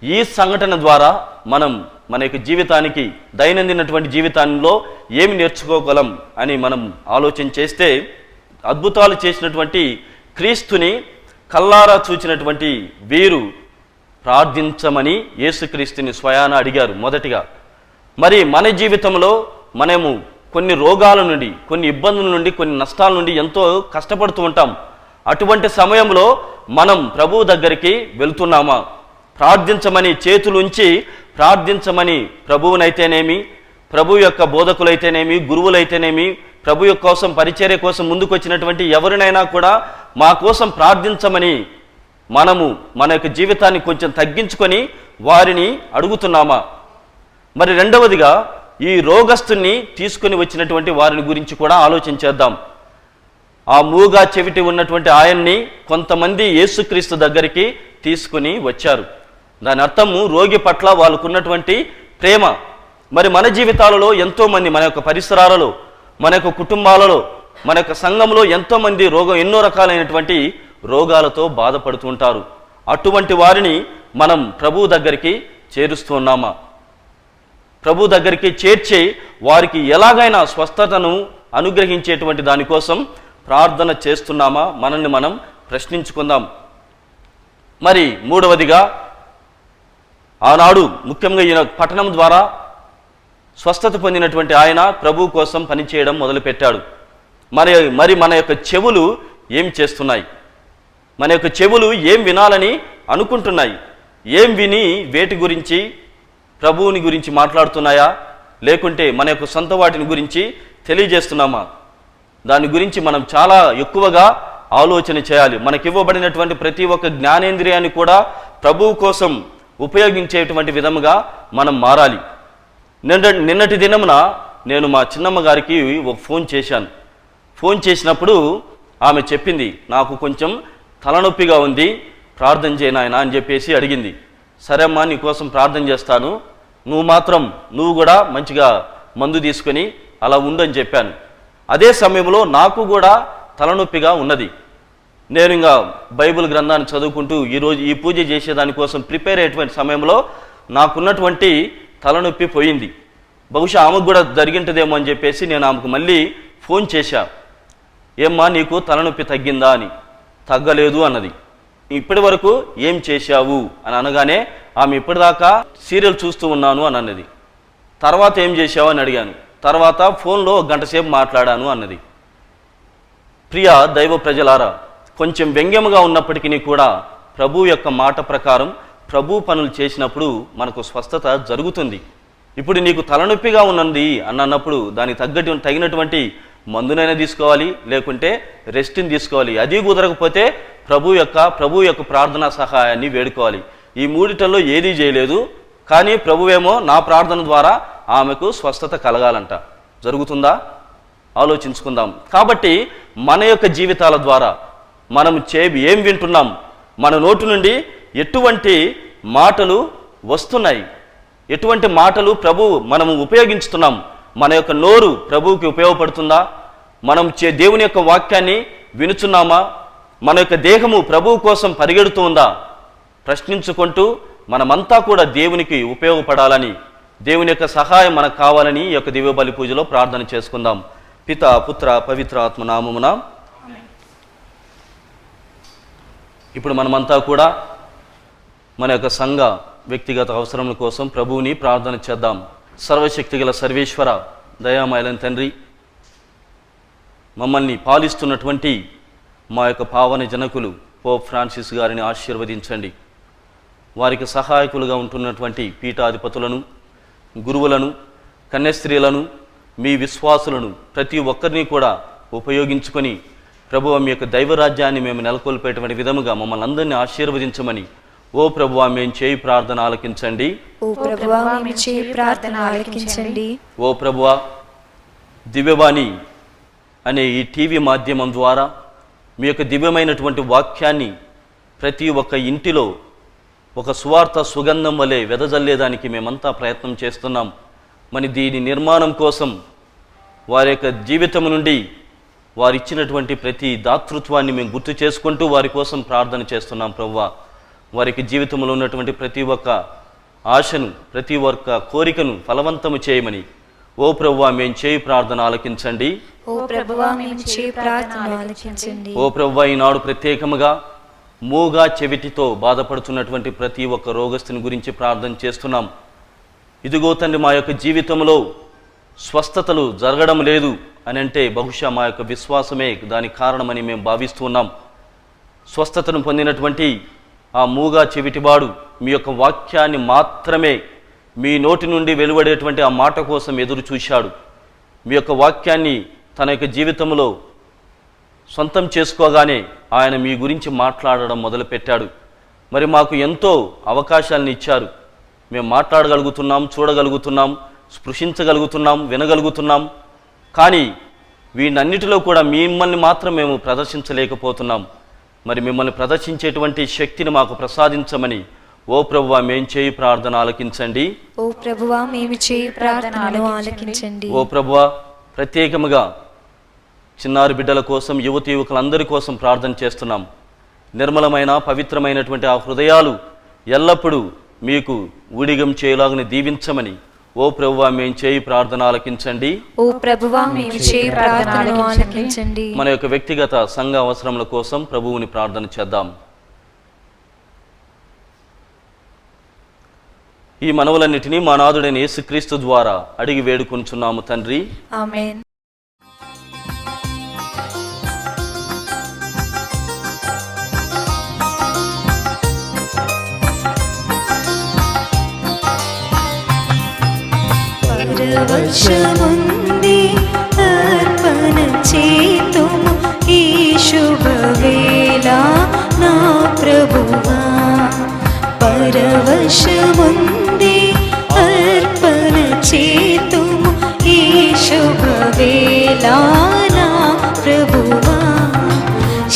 ఈ సంఘటన ద్వారా మనం మన యొక్క జీవితానికి, దైనందినటువంటి జీవితంలో ఏమి నేర్చుకోగలం అని మనం ఆలోచన చేస్తే, అద్భుతాలు చేసినటువంటి క్రీస్తుని కల్లారా చూచినటువంటి వీరు ప్రార్థించమని యేసుక్రీస్తుని స్వయాన అడిగారు మొదటిగా. మరి మన జీవితంలో మనము కొన్ని రోగాల నుండి, కొన్ని ఇబ్బందుల నుండి, కొన్ని నష్టాల నుండి ఎంతో కష్టపడుతూ ఉంటాం. అటువంటి సమయంలో మనం ప్రభువు దగ్గరికి వెళ్తున్నామా? ప్రార్థించమని చేతులుంచి ప్రార్థించమని ప్రభువునైతేనేమి, ప్రభు యొక్క బోధకులైతేనేమి, గురువులైతేనేమి, ప్రభు యొక్క కోసం పరిచర్య కోసం ముందుకు వచ్చినటువంటి ఎవరినైనా కూడా మా కోసం ప్రార్థించమని మనము మన యొక్క జీవితాన్ని కొంచెం తగ్గించుకొని వారిని అడుగుతున్నామా? మరి రెండవదిగా ఈ రోగస్తుని తీసుకొని వచ్చినటువంటి వారిని గురించి కూడా ఆలోచించేద్దాం. ఆ మూగా చెవిటి ఉన్నటువంటి ఆయన్ని కొంతమంది యేసుక్రీస్తు దగ్గరికి తీసుకుని వచ్చారు. దాని అర్థము రోగి పట్ల వాళ్ళకున్నటువంటి ప్రేమ. మరి మన జీవితాలలో ఎంతోమంది, మన యొక్క పరిసరాలలో, మన యొక్క కుటుంబాలలో, మన యొక్క సంఘంలో ఎంతోమంది ఎన్నో రకాలైనటువంటి రోగాలతో బాధపడుతుంటారు. అటువంటి వారిని మనం ప్రభు దగ్గరికి చేరుస్తున్నామా? ప్రభు దగ్గరికి చేర్చి వారికి ఎలాగైనా స్వస్థతను అనుగ్రహించేటువంటి దానికోసం ప్రార్థన చేస్తున్నామా? మనల్ని మనం ప్రశ్నించుకుందాం. మరి 3వదిగా ఆనాడు ముఖ్యంగా ఈయన పట్టణం ద్వారా స్వస్థత పొందినటువంటి ఆయన ప్రభు కోసం పనిచేయడం మొదలుపెట్టాడు. మరి మన యొక్క చెవులు ఏం చేస్తున్నాయి? మన యొక్క చెవులు ఏం వినాలని అనుకుంటున్నాయి? ఏం విని వేటి గురించి, ప్రభువుని గురించి మాట్లాడుతున్నాయా, లేకుంటే మన యొక్క సొంత వాటిని గురించి తెలియజేస్తున్నామా? దాని గురించి మనం చాలా ఎక్కువగా ఆలోచన చేయాలి. మనకివ్వబడినటువంటి ప్రతి ఒక్క జ్ఞానేంద్రియాన్ని కూడా ప్రభువు కోసం ఉపయోగించేటువంటి విధముగా మనం మారాలి. నిన్నటి దినమున నేను మా చిన్నమ్మ గారికి ఒక ఫోన్ చేశాను. ఫోన్ చేసినప్పుడు ఆమె చెప్పింది, నాకు కొంచెం తలనొప్పిగా ఉంది, ప్రార్థన చేయనాయన అని చెప్పేసి అడిగింది. సరే అమ్మా, నీకోసం ప్రార్థన చేస్తాను, నువ్వు కూడా మంచిగా మందు తీసుకొని అలా ఉండని చెప్పాను. అదే సమయంలో నాకు కూడా తలనొప్పిగా ఉన్నది. నేను ఇంకా బైబిల్ గ్రంథాన్ని చదువుకుంటూ ఈరోజు ఈ పూజ చేసేదానికోసం ప్రిపేర్ అయ్యేటువంటి సమయంలో నాకున్నటువంటి తలనొప్పి పోయింది. బహుశా ఆమెకు కూడా జరిగింటదేమో అని చెప్పేసి నేను ఆమెకు మళ్ళీ ఫోన్ చేశా. ఏమ్మా, నీకు తలనొప్పి తగ్గిందా అని. తగ్గలేదు అన్నది. ఇప్పటి వరకు ఏం చేశావు అని అనగానే ఆమె ఇప్పటిదాకా సీరియల్ చూస్తూ ఉన్నాను అని అన్నది. తర్వాత ఏం చేశావు అని అడిగాను. తర్వాత ఫోన్లో 1 గంట సేపు మాట్లాడాను అన్నది. ప్రియ దైవ ప్రజలారా, కొంచెం వ్యంగ్యముగా ఉన్నప్పటికీ కూడా ప్రభు యొక్క మాట ప్రకారం ప్రభు పనులు చేసినప్పుడు మనకు స్వస్థత జరుగుతుంది. ఇప్పుడు నీకు తలనొప్పిగా ఉన్నది అన్నప్పుడు దానికి తగినటువంటి మందునైనా తీసుకోవాలి, లేకుంటే రెస్ట్ని తీసుకోవాలి. అది కుదరకపోతే ప్రభు యొక్క ప్రార్థనా సహాయాన్ని వేడుకోవాలి. ఈ మూడిటల్లో ఏదీ చేయలేదు, కానీ ప్రభువేమో నా ప్రార్థన ద్వారా ఆమెకు స్వస్థత కలగాలంట. జరుగుతుందా? ఆలోచించుకుందాం. కాబట్టి మన యొక్క జీవితాల ద్వారా మనం ఏం వింటున్నాం, మన నోటి నుండి ఎటువంటి మాటలు వస్తున్నాయి, ఎటువంటి మాటలు మనము ఉపయోగించుతున్నాం, మన యొక్క నోరు ప్రభువుకి ఉపయోగపడుతుందా, మనం దేవుని యొక్క వాక్యాన్ని వినుచున్నామా, మన యొక్క దేహము ప్రభువు కోసం పరిగెడుతూ ఉందా ప్రశ్నించుకుంటూ మనమంతా కూడా దేవునికి ఉపయోగపడాలని, దేవుని యొక్క సహాయం మనకు కావాలని ఈ యొక్క దివ్య బలి పూజలో ప్రార్థన చేసుకుందాం. పిత, పుత్ర, పవిత్ర ఆత్మ నామమున. ఇప్పుడు మనమంతా కూడా మన యొక్క సంఘ వ్యక్తిగత అవసరముల కోసం ప్రభువుని ప్రార్థన చేద్దాం. సర్వశక్తిగల సర్వేశ్వర, దయామయులైన తండ్రి, మమ్మల్ని పాలిస్తున్నటువంటి మా యొక్క పావన జనకులు పోప్ ఫ్రాన్సిస్ గారిని ఆశీర్వదించండి. వారికి సహాయకులుగా ఉంటున్నటువంటి పీఠాధిపతులను, గురువులను, కన్యస్త్రీలను, మీ విశ్వాసులను ప్రతి ఒక్కరిని కూడా ఉపయోగించుకొని ప్రభువా మీ యొక్క దైవరాజ్యాన్ని మేము నెలకొల్పేటువంటి విధముగా మమ్మల్ని అందరినీ ఆశీర్వదించమని ఓ ప్రభువా మేము చేయి ప్రార్థన ఆలకించండి. ఓ ప్రభువా, దివ్యవాణి అనే ఈ టీవీ మాధ్యమం ద్వారా మీ యొక్క దివ్యమైనటువంటి వాక్యాన్ని ప్రతి ఒక్క ఇంటిలో ఒక సువార్త సుగంధం వలె వెదజల్లేదానికి మేమంతా ప్రయత్నం చేస్తున్నాం. మరి దీని నిర్మాణం కోసం వారి యొక్క జీవితం నుండి వారు ఇచ్చినటువంటి ప్రతి దాతృత్వాన్ని మేము గుర్తు చేసుకుంటూ వారి కోసం ప్రార్థన చేస్తున్నాం. ప్రభువా, వారికి జీవితంలో ఉన్నటువంటి ప్రతి ఒక్క ఆశను, ప్రతి ఒక్క కోరికను ఫలవంతము చేయమని ఓ ప్రభువా మేము చేయి ప్రార్థన ఆలకించండి. ఓ ప్రభువా, ఈనాడు ప్రత్యేకముగా మూగా చెవిటితో బాధపడుతున్నటువంటి ప్రతి ఒక్క రోగస్తుని గురించి ప్రార్థన చేస్తున్నాం. ఇదిగో తండ్రి, మా యొక్క జీవితంలో స్వస్థతలు జరగడం లేదు అని అంటే బహుశా మా యొక్క విశ్వాసమే దానికి కారణమని మేము భావిస్తున్నాం. స్వస్థతను పొందినటువంటి ఆ మూగా చెవిటివాడు మీ యొక్క వాక్యాన్ని మాత్రమే, మీ నోటి నుండి వెలువడేటువంటి ఆ మాట కోసం ఎదురు చూశాడు. మీ యొక్క వాక్యాన్ని తన యొక్క జీవితంలో సొంతం చేసుకోగానే ఆయన మీ గురించి మాట్లాడడం మొదలుపెట్టాడు. మరి మాకు ఎంతో అవకాశాలను ఇచ్చారు. మేము మాట్లాడగలుగుతున్నాం, చూడగలుగుతున్నాం, స్పృశించగలుగుతున్నాం, వినగలుగుతున్నాం. కానీ వీటన్నిటిలో కూడా మిమ్మల్ని మాత్రం మేము ప్రదర్శించలేకపోతున్నాం. మరి మిమ్మల్ని ప్రదర్శించేటువంటి శక్తిని మాకు ప్రసాదించమని ఓ ప్రభువా మేము చేయి ప్రార్థన ఆలకించండి. ఓ ప్రభువా, ప్రత్యేకముగా చిన్నారి బిడ్డల కోసం, యువకులందరి కోసం ప్రార్థన చేస్తున్నాం. నిర్మలమైన పవిత్రమైనటువంటి ఆ హృదయాలు ఎల్లప్పుడూ మీకు ఊడిగం చేయలాగానే దీవించమని ఓ ప్రభువా మేము చేయి ప్రార్థన ఆలకించండి. మన యొక్క వ్యక్తిగత సంఘ అవసరముల కోసం ప్రభువుని ప్రార్థన చేద్దాం. ఈ మనవులన్నిటినీ మా నాథుడైన యేసుక్రీస్తు ద్వారా అడిగి వేడుకొనుచున్నాము తండ్రి. ఆమేన్. పరవశముంది అర్పణ చేతుము ఈ శుభవేళ నా ప్రభువా. పరవశముంది అర్పణ చేతుము ఈ శుభవేళ నా ప్రభువా.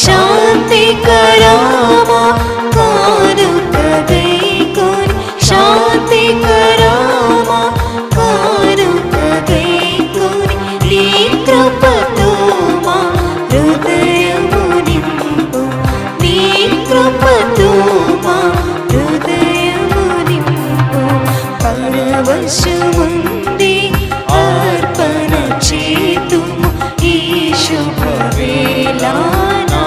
శాంతికరామా కానుక గైకొని శాంతికరామా కానుక గైకొని నీ కృపతో మా హృదయము నింపు. నీ కృపతో మా హృదయము నింపు. పరవశముంది అర్పణ చేతుము ఈ శుభవేళ నా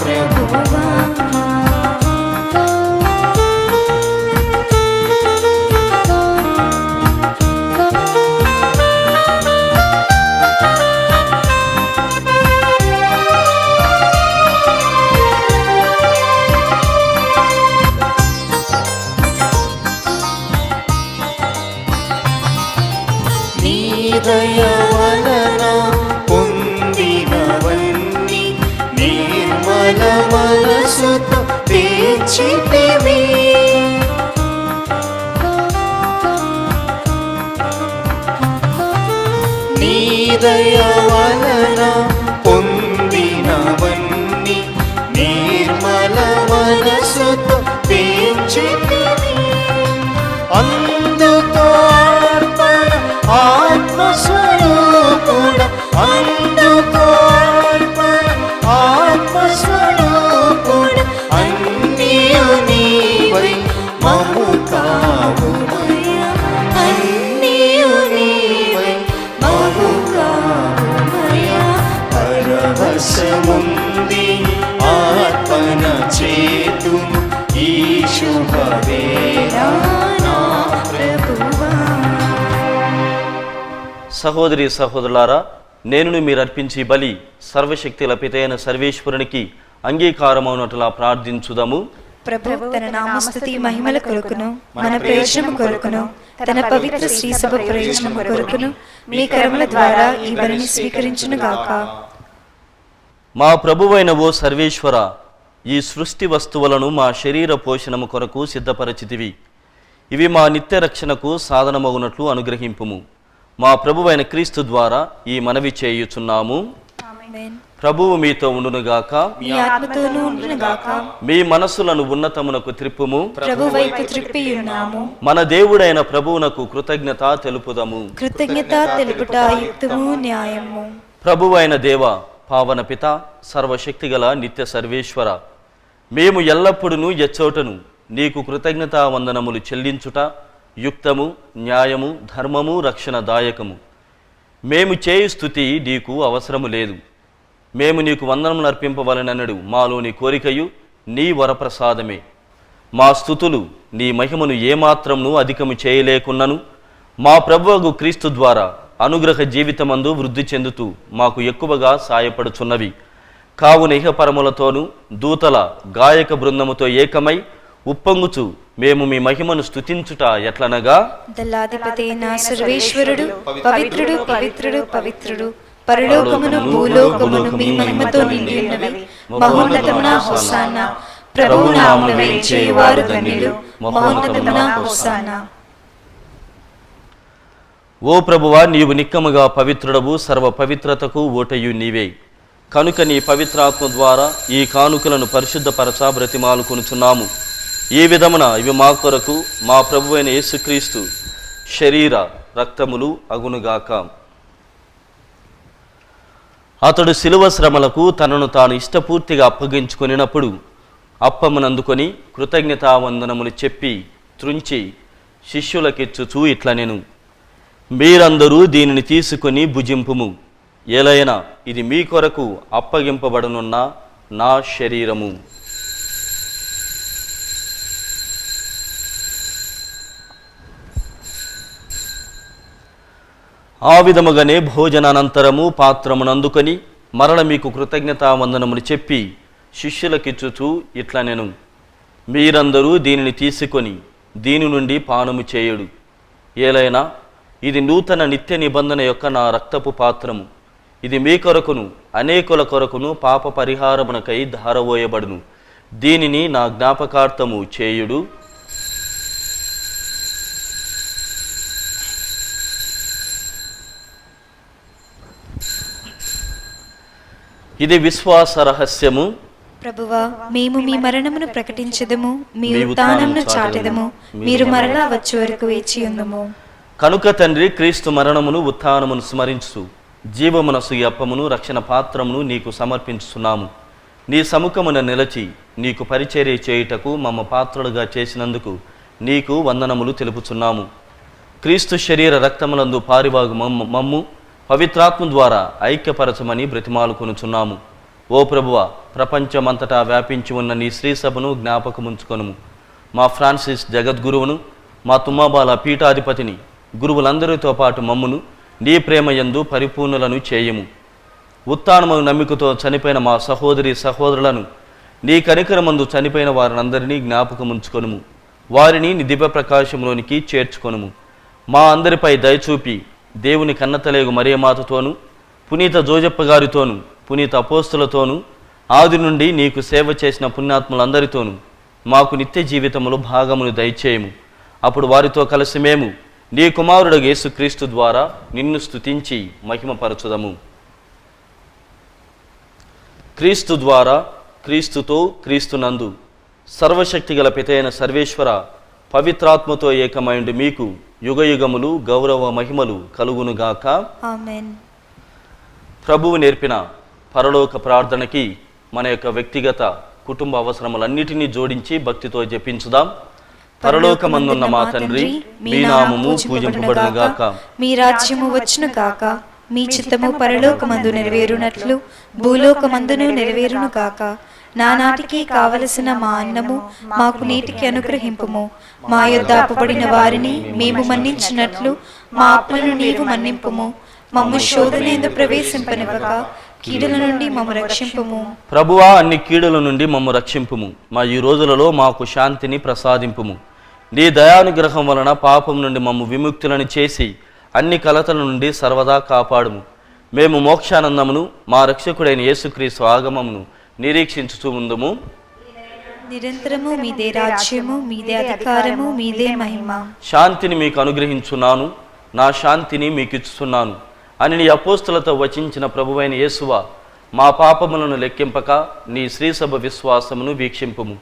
ప్రభువా. నీ దయ వలన పొందినవన్నీ నిర్మల మనసుతో తీర్చితివి. నీ దయ వలన పొందినవన్నీ నిర్మల మనసుతో తీర్చితివి. అందుకో అర్పణ ఆత్మస్వరూపుడ. అందుకో అర్పణ ఆత్మస్వరూపుడ. అన్నీయు నీవై మము కావుమయ్యా. అన్నీయు నీవై మము కావుమయ్యా. పరవశముంది అర్పణ చేతుము ఈ శుభవేళ నా ప్రభువా. సహోదరి సహోదరులారా, నేను మీరు అర్పించి బలి సర్వశక్తి లపితైన సర్వేశ్వరునికి అంగీకారమవునట్లా ప్రార్థించుదాము. ప్రభు తన నామస్తుతి మహిమల కొరకును మన ప్రయోజనము కొరకును తన పవిత్ర శ్రీ సభ ప్రయోజనము కొరకును మీ కరముల ద్వారా ఈ బలిని స్వీకరించును గాక. మా ప్రభువైన ఓ సర్వేశ్వర, ఈ సృష్టి వస్తువులను మా శరీర పోషణము కొరకు సిద్ధపరచితివి. ఇవి మా నిత్య రక్షణకు సాధనమగునట్లు అనుగ్రహింపుము. మా ప్రభువైన క్రీస్తు ద్వారా ఈ మనవి చేయుచున్నాము. ఆమేన్. ప్రభువు మీతో ఉండునుగాక. మీ ఆత్మతోనూ ఉండును గాక. మీ మనస్సులను ఉన్నతమునకు త్రిప్పుము. ప్రభు వైపు త్రిప్పి ఉన్నాము. మన దేవుడైన ప్రభువునకు కృతజ్ఞత తెలుపుదము. కృతజ్ఞత తెలుపుట యుక్తము న్యాయము. ప్రభువైన దేవ, పావన పిత, సర్వశక్తిగల నిత్య సర్వేశ్వర, మేము ఎల్లప్పుడూ ఎచ్చోటను నీకు కృతజ్ఞతా వందనములు చెల్లించుట యుక్తము, న్యాయము, ధర్మము, రక్షణదాయకము. మేము చేయు స్థుతి నీకు అవసరము లేదు. మేము నీకు వందనములు అర్పింపవలననడు మాలోని కోరికయు నీ వరప్రసాదమే. మా స్థుతులు నీ మహిమను ఏమాత్రమును అధికము చేయలేకున్నను మా ప్రభువగు క్రీస్తు ద్వారా అనుగ్రహ జీవితమందు వృద్ధి చెందుతూ మాకు ఎక్కువగా సాయపడుచున్నవి. కావున ఇహపరములతోనూ దూతల గాయక బృందముతో ఏకమై ఉప్పొంగుచు మేము మీ మహిమను స్తుతించుట ఎట్లనగా, దళాధిపతి అయిన సర్వేశ్వరుడు పవిత్రుడు పవిత్రుడు పవిత్రుడు, పరలోకమును భూలోకమును మీ మహిమతో నిండి ఉన్నవి. మహోన్నతమున హోసానా. ప్రభువు నామమున వేంచేయువారు ధన్యులు. మహోన్నతమున హోసానా. ఓ ప్రభువా, నీవు నిక్కముగా పవిత్రుడవు, సర్వ పవిత్రతకు ఓటయు నీవే. కనుక నీ పవిత్రాత్మ ద్వారా ఈ కానుకలను పరిశుద్ధపరచ బ్రతిమాలుకొనుచున్నాము. ఈ విధమున ఇవి మా కొరకు మా ప్రభువైన యేసుక్రీస్తు శరీర రక్తములు అగునుగాక. అతడు శిలువ శ్రమలకు తనను తాను ఇష్టపూర్తిగా అప్పగించుకొనినప్పుడు అప్పమునందుకొని కృతజ్ఞతావందనములు చెప్పి త్రుంచి శిష్యులకిచ్చుచూ ఇట్లనెను, మీరందరూ దీనిని తీసుకొని భుజింపుము. ఏలైనా ఇది మీ కొరకు అప్పగింపబడనున్న నా శరీరము. ఆ విధముగానే భోజనానంతరము పాత్రమునందుకొని మరల మీకు కృతజ్ఞతావందనములు చెప్పి శిష్యులకిచ్చుచూ ఇట్లా నేను మీరందరూ దీనిని తీసుకొని దీని నుండి పానము చేయుడు. ఏలైనా ఇది నూతన నిత్య నిబంధన యొక్క నా రక్తపు పాత్రము. ఇది మీ కొరకును అనేకుల కొరకును పాప పరిహారమునకై ధారవోయబడును. దీనిని నా జ్ఞాపకార్థము చేయుడు. ఇది విశ్వాస రహస్యము. ప్రభువా, మేము మీ మరణమును ప్రకటించదము, మీ ఉత్థానమును చాటెదము, మీరు మరలా వచ్చే వరకు వేచి ఉందము. కనుక తండ్రి, క్రీస్తు మరణమును ఉత్థానమును స్మరించు జీవమునసు ఈ అప్పమును రక్షణ పాత్రమును నీకు సమర్పించుతున్నాము. నీ సముఖమున నిలచి నీకు పరిచర్య చేయుటకు మమ్మ పాత్రలుగా చేసినందుకు నీకు వందనములు తెలుపుచున్నాము. క్రీస్తు శరీర రక్తములందు పారివాగు మమ్ము పవిత్రాత్మ ద్వారా ఐక్యపరచమని బ్రతిమాలుకొనుచున్నాము. ఓ ప్రభువా, ప్రపంచమంతటా వ్యాపించి ఉన్న నీ శ్రీ సభను జ్ఞాపకముంచుకొనుము. మా ఫ్రాన్సిస్ జగద్గురువును, మా తుమ్మాబాల పీఠాధిపతిని, గురువులందరితో పాటు మమ్మును నీ ప్రేమయందు పరిపూర్ణులను చేయము. ఉత్థానము నమ్మికతో చనిపోయిన మా సహోదరి సహోదరులను, నీ కనికరమందు చనిపోయిన వారినందరినీ జ్ఞాపకముంచుకొనుము. వారిని నీ దివ్య ప్రకాశంలోనికి చేర్చుకొనుము. మా అందరిపై దయచూపి దేవుని కన్నతలేగు మరియమాతతోనూ, పునీత జోజప్ప గారితోనూ, పునీత అపోస్తులతోనూ, ఆది నుండి నీకు సేవ చేసిన పుణ్యాత్ములందరితోనూ మాకు నిత్య జీవితములు భాగమును దయచేయము. అప్పుడు వారితో కలిసి మేము నీ కుమారుడు యేసుక్రీస్తు ద్వారా నిన్ను స్తుతించి మహిమపరచుదము. క్రీస్తు ద్వారా, క్రీస్తుతో, క్రీస్తునందు సర్వశక్తి గల పితైన సర్వేశ్వర పవిత్రాత్మతో ఏకమైండు మీకు యుగయుగములు గౌరవ మహిమలు కలుగునుగాక. ఆమేన్. ప్రభువు నేర్పిన పరలోక ప్రార్థనకి మన యొక్క వ్యక్తిగత కుటుంబ అవసరములన్నిటినీ జోడించి భక్తితో జపించుదాం. పరలోకమందున్న మా తండ్రి, మీ నామము పూజింపబడునుగాక. మీ రాజ్యము వచ్చును గాక. మీ చిత్తము పరలోకమందు నెరవేరునట్లు భూలోకమందును నెరవేరును గాక. నానాటికి కావలసిన మా అన్నము మాకు నేటికి అనుగ్రహింపుము. మా యొద్ద అప్పుబడిన వారిని మేము మన్నించినట్లు మా అప్పులను నీవు మన్నింపుము. మమ్ము శోధనేందు ప్రవేశింపనివ్వక కీడుల నుండి మమ్ము రక్షింపుము. ప్రభువా, అన్ని కీడుల నుండి మమ్ము రక్షింపుము. మా ఈ రోజులలో మాకు శాంతిని ప్రసాదింపుము. నీ దయానుగ్రహం వలన పాపం నుండి మమ్ము విముక్తులను చేసి అన్ని కలతల నుండి సర్వదా కాపాడుము. మేము మోక్షానందమును మా రక్షకుడైన యేసుక్రీస్తు ఆగమమును నిరీక్షించుచూ ఉందుము. నిరంతరము మీదే రాజ్యము, మీదే అధికారము, మీదే మహిమ. శాంతిని మీకు అనుగ్రహించున్నాను, నా శాంతిని మీకు ఇచ్చుచున్నాను అని నీ అపోస్తులతో వచించిన ప్రభువైన యేసువా, మా పాపములను లెక్కింపక నీ శ్రీసభ విశ్వాసమును వీక్షింపుము.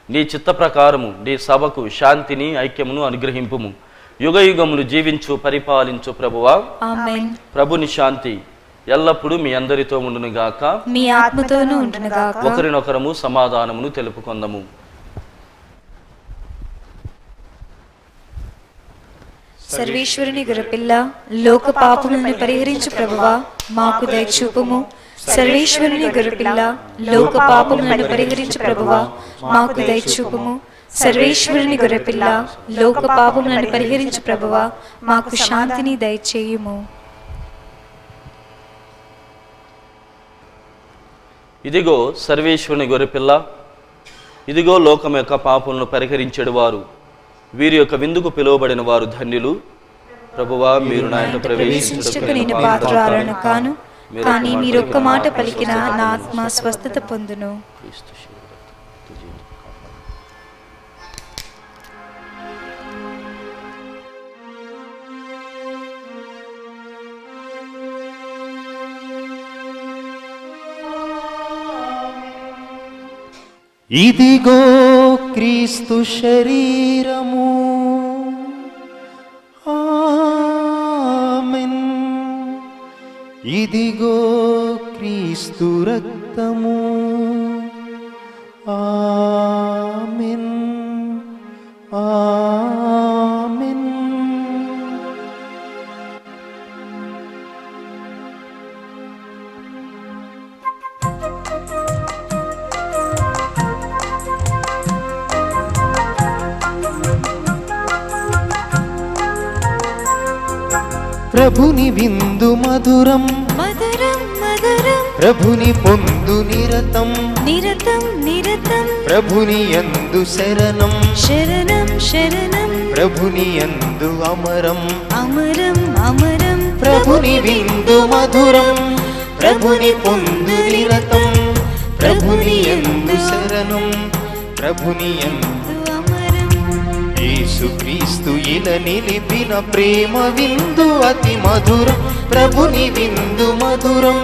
నీ చిత్త ప్రకారము నీ సభకు శాంతిని ఐక్యమును అనుగ్రహింపుము. యుగయుగములు జీవించు పరిపాలించు ప్రభువా. ఆమేన్. ప్రభుని శాంతి ఎల్లప్పుడూ మీ అందరితో ఉండునుగాక. మీ ఆత్మతోనూ ఉండునుగాక. ఒకరినొకరము సమాధానమును తెలుపుకొందము. సర్వేశ్వరుని గురపిల్ల, లోక పాపములను పరిహరించు ప్రభువా, మాకు దయచూపుము. సర్వేశ్వరుని గురపిల్ల, లోక పాపములను పరిహరించు ప్రభువా, మాకు దయచూపుము. సర్వేశ్వరుని గురపిల్ల, లోక పాపములను పరిహరించు ప్రభువా, మాకు శాంతిని దయచేయుము. ఇదిగో సర్వేశ్వరుని గొర్రెపిల్ల, ఇదిగో లోకం యొక్క పాపములను పరిహరించెడు వారు. వీరి యొక్క విందుకు పిలువబడిన వారు ధన్యులు. ప్రభువా, మీరు నా ఇంట ప్రవేశించుటకు నేను పాత్రురాలను కాను, కానీ మీరు ఒక్క మాట పలికిన నా ఆత్మ స్వస్థత పొందును. ఇదిగో క్రీస్తు శరీరము. ఆమేన్. ఇదిగో క్రీస్తు రక్తము. ఆమేన్. ఆమేన్. ప్రభుని విందు మధురం మధురం మధురం ప్రభుని పొందు నిరతం నిరతం నిరతం ప్రభుని యందు శరణం శరణం శరణం ప్రభుని యందు అమరం అమరం అమరం ప్రభుని విందు మధురం ప్రభుని పొందు నిరతం ప్రభుని యందు శరణం ప్రభుని యందు అమరం యేసుక్రీస్తు ఇలా నిలిపిన ప్రేమ విందు అతి మధురం ప్రభుని విందు మధురం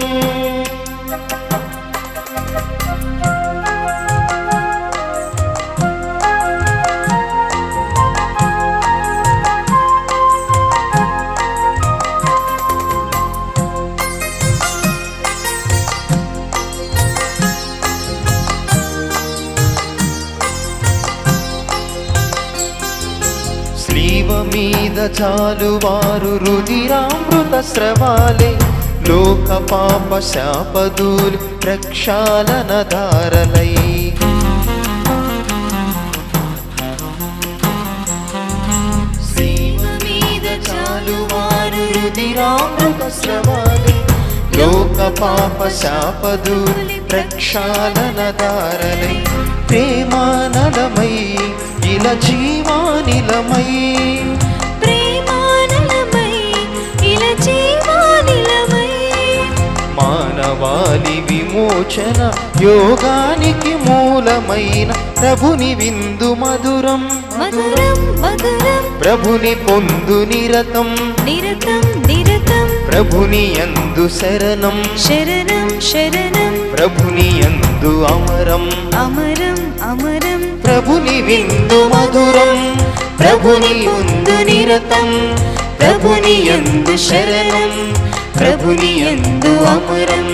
శివ మీద చాలువారు రుధిరామృత స్రవాలే లోక పాప శాపదూలు ప్రక్షాళన ధారలై శివ మీద చాలువారు రుధిరామృత స్రవాలే లోక పాప శాపదూలు ప్రక్షాళన ధారలై ప్రేమానలమై ఇలా జీవానిలమై ప్రేమానలమై ఇలా జీవానిలమై మానవాళి విమోచన యోగానికి మూలమైన ప్రభుని విందు మధురం మధురం మధురం ప్రభుని పొందు నిరతం నిరతం నిరతం ప్రభుని యందు శరణం శరణం శరణం ప్రభుని యందు అమరం అమరం అమరం ప్రభుని విందు మధురం ప్రభుని పొందు నిరతం ప్రభుని యందు శరణం ప్రభుని యందు అమరం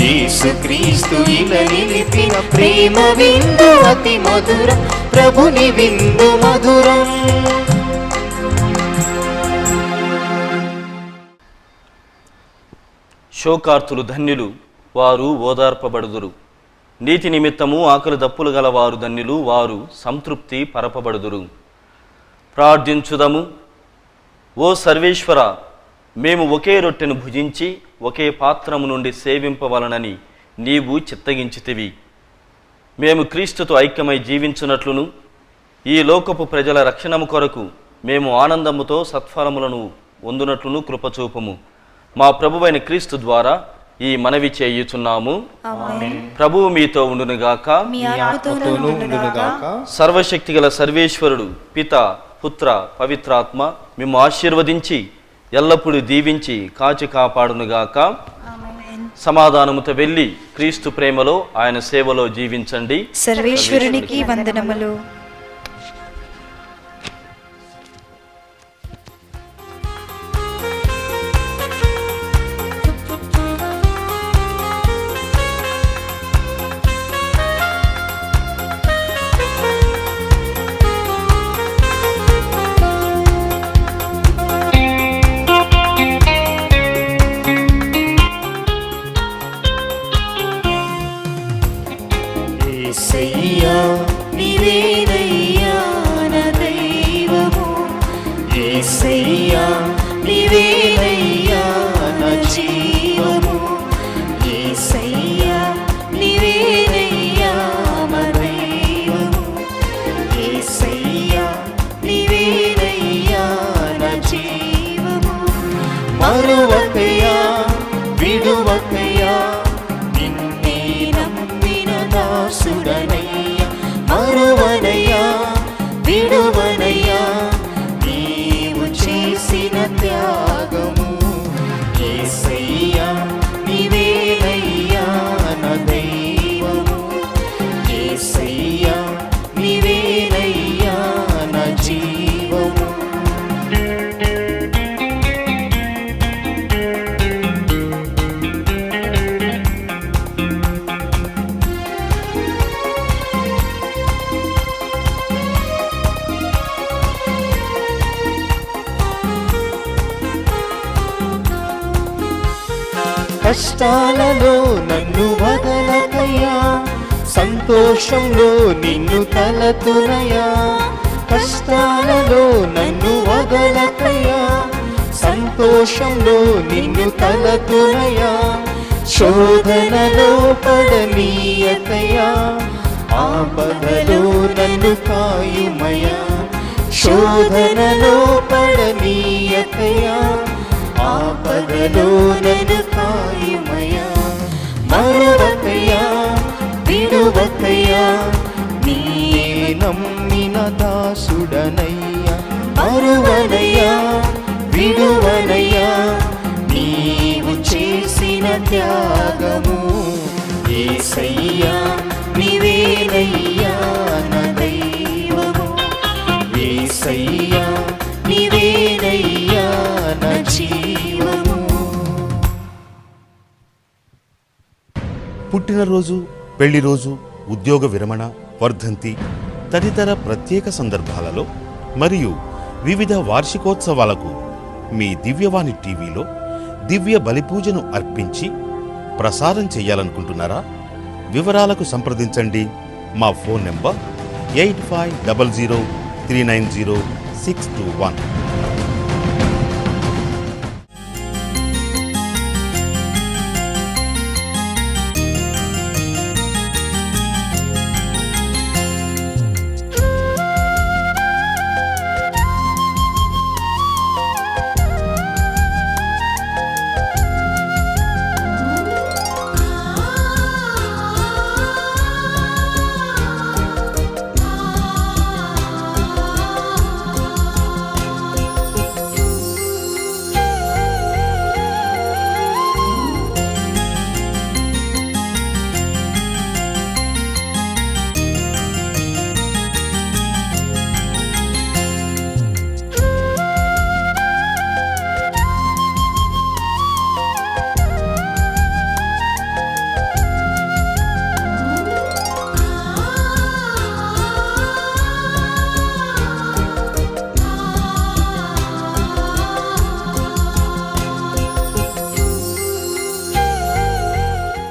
యేసుక్రీస్తు ఇలా నిలిపిన ప్రేమ విందు అతి మధురం ప్రభుని విందు మధురం శోకార్తులు ధన్యులు, వారు ఓదార్పబడుదురు. నీతి నిమిత్తము ఆకలి దప్పులు గల వారు ధన్యులు, వారు సంతృప్తి పరపబడుదురు. ప్రార్థించుదము. ఓ సర్వేశ్వర, మేము ఒకే రొట్టెను భుజించి ఒకే పాత్రము నుండి సేవింపవలనని నీవు చిత్తగించితివి. మేము క్రీస్తుతో ఐక్యమై జీవించున్నట్లును ఈ లోకపు ప్రజల రక్షణము కొరకు మేము ఆనందముతో సత్ఫలములను పొందునట్లును కృపచూపము. మా ప్రభువైన క్రీస్తు ద్వారా ఈ మనవి చేయుచున్నాము. ప్రభువు మీతో ఉండునుగాక. మీ ఆత్మతోనూ ఉండునుగాక. సర్వశక్తిగల సర్వేశ్వరుడు పిత, పుత్ర, పవిత్రాత్మ మిమ్ము ఆశీర్వదించి ఎల్లప్పుడూ దీవించి కాచి కాపాడునుగాక. సమాధానముతో వెళ్ళి క్రీస్తు ప్రేమలో ఆయన సేవలో జీవించండి. సర్వేశ్వరునికి వందనములు. యేసయ్యా నీవేనయ్యా నా దైవము, యేసయ్యా నీవేనయ్యా నా జీవము, యేసయ్యా నీవేనయ్యా మా దైవము, యేసయ్యా నీవేనయ్యా నా జీవము. మరువకయ్యా విడువకయ్యా నిన్నే నమ్మిన దాసుడనయ్యా, మరువనయ్యా విడువనయ్యా నీవు చేసిన త్యాగము, యేసయ్యా నీవేనయ్యా నా దైవము, యేసయ్యా నీవేనయ్యా నా జీవము. కష్టాలలో నన్ను వదలకయ్యా, సంతోషంలో నిన్ను తలతునయా, కష్టాలలో నన్ను వదలకయ్యా, సంతోషంలో సంతోషంలో నిన్ను తలతునయా, శోధనలో పడనీయకయా, ఆపదలో నన్ను కాయుమయా, శోధనలో పడనీయకయా, ఆపదలో నన్ను కాయుమయా. మరువకయా విడువకయా, నీయే నమ్మిన దాసుడనయ్యా, మరువనయ్యా విడువనయ్యా, నీవు చేసిన త్యాగము. యేసయ్యా నీవేనయ్యా నా దైవము, యేసయ్యా నీవేనయ్యా నా జీవము. పుట్టినరోజు, పెళ్లి రోజు, ఉద్యోగ విరమణ, వర్ధంతి తదితర ప్రత్యేక సందర్భాలలో మరియు వివిధ వార్షికోత్సవాలకు మీ దివ్యవాణి టీవీలో దివ్య బలిపూజను అర్పించి ప్రసారం చేయాలనుకుంటున్నారా? వివరాలకు సంప్రదించండి. మా ఫోన్ నెంబర్ 8500390621.